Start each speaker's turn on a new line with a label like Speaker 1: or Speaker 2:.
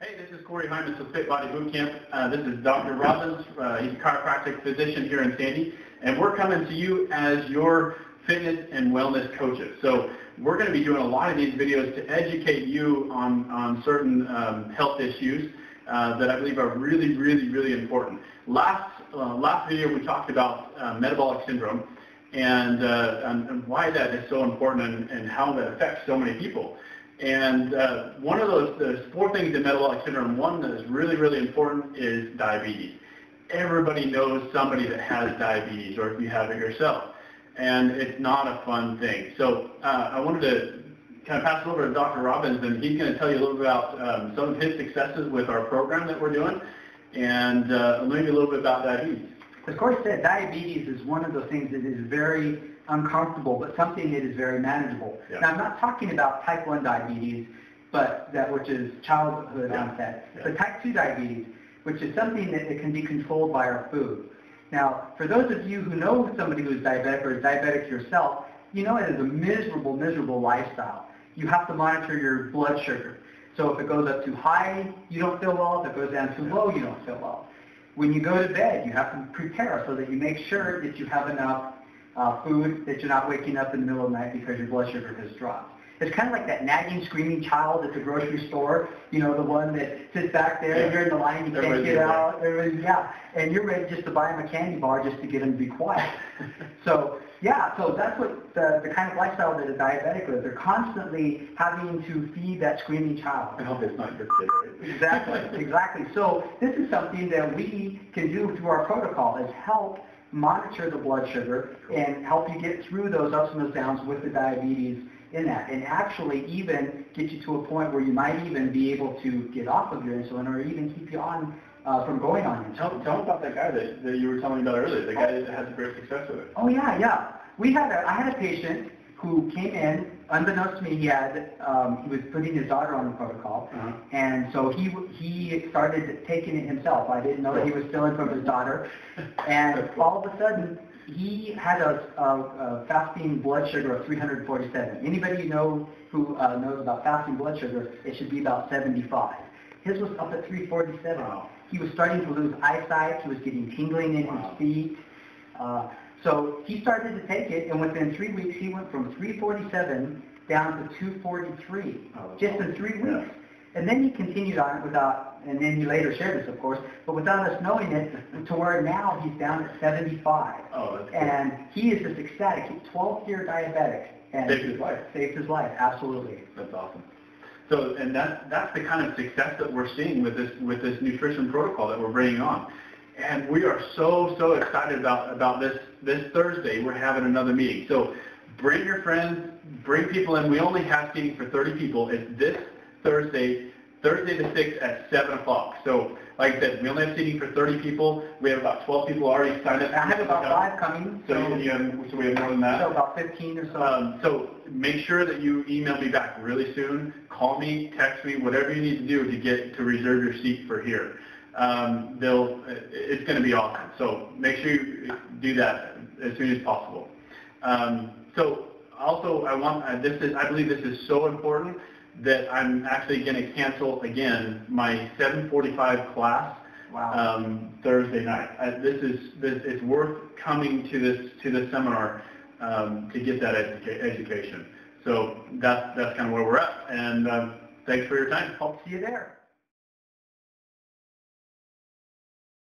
Speaker 1: Hey, this is Corey Hymas with Fit Body Boot Camp. This is Dr. Robbins. He's a chiropractic physician here in Sandy, and we're coming to you as your fitness and wellness coaches. So we're going to be doing a lot of these videos to educate you on certain health issues that I believe are really important. Last video we talked about metabolic syndrome and why that is so important and how that affects so many people. And one of there's four things in metabolic syndrome. One that is really important is diabetes. Everybody knows somebody that has diabetes, or if you have it yourself. And it's not a fun thing. So I wanted to kind of pass it over to Dr. Robbins, and he's going to tell you a little bit about some of his successes with our program that we're doing, and maybe a little bit about diabetes.
Speaker 2: As Corey said, diabetes is one of those things that is very uncomfortable, but something that is very manageable. Yeah. Now, I'm not talking about type 1 diabetes, but which is childhood onset, but type 2 diabetes, which is something that can be controlled by our food. Now, for those of you who know somebody who is diabetic or is diabetic yourself, you know it is a miserable lifestyle. You have to monitor your blood sugar. So if it goes up too high, you don't feel well. If it goes down too low, you don't feel well. When you go to bed, you have to prepare so that you make sure that you have enough food, that you're not waking up in the middle of the night because your blood sugar has dropped. It's kind of like that nagging, screaming child at the grocery store, you know, the one that sits back there, and you're in the line, you can't get out, and you're ready just to buy him a candy bar just to get him to be quiet. So that's what the kind of lifestyle that a diabetic lives. They're constantly having to feed that screaming child.
Speaker 1: I hope it's not your kid,
Speaker 2: right? Exactly. So this is something that we can do through our protocol, is help monitor the blood sugar and help you get through those ups and those downs with the diabetes in that, and actually even get you to a point where you might even be able to get off of your insulin or even keep you on from going on insulin.
Speaker 1: Tell me about that guy that you were telling me about earlier, the guy that had great success with it.
Speaker 2: Oh yeah. I had a patient who came in, unbeknownst to me, he was putting his daughter on the protocol, and so he started taking it himself. I didn't know that he was stealing from his daughter, and all of a sudden he had a fasting blood sugar of 347. Anybody you know who knows about fasting blood sugar, it should be about 75. His was up at 347. Wow. He was starting to lose eyesight. He was getting tingling in his feet. So he started to take it, and within 3 weeks, he went from 347 down to 243, just in 3 weeks. Yeah. And then he continued on it and then he later shared this, of course, but without us knowing it, to where now he's down at 75.
Speaker 1: Oh, that's cool.
Speaker 2: And he is just ecstatic. He's 12-year diabetic. And
Speaker 1: saved his life.
Speaker 2: Saved his life, absolutely.
Speaker 1: That's awesome. So, and that's the kind of success that we're seeing with this nutrition protocol that we're bringing on. And we are so excited about this Thursday. We're having another meeting. So bring your friends, bring people in. We only have seating for 30 people. It's this Thursday the 6th at 7 o'clock. So like I said, we only have seating for 30 people. We have about 12 people already signed up.
Speaker 2: I have about 5 coming.
Speaker 1: So we have more than that.
Speaker 2: So about 15 or so.
Speaker 1: So make sure that you email me back really soon. Call me, text me, whatever you need to do to reserve your seat for here. It's going to be awesome. So make sure you do that as soon as possible. So also, I believe this is so important that I'm actually going to cancel again my 7:45 class. Wow. Thursday night. It's worth coming to this seminar to get that education. So that's kind of where we're at. And thanks for your time.
Speaker 2: Hope to see you there.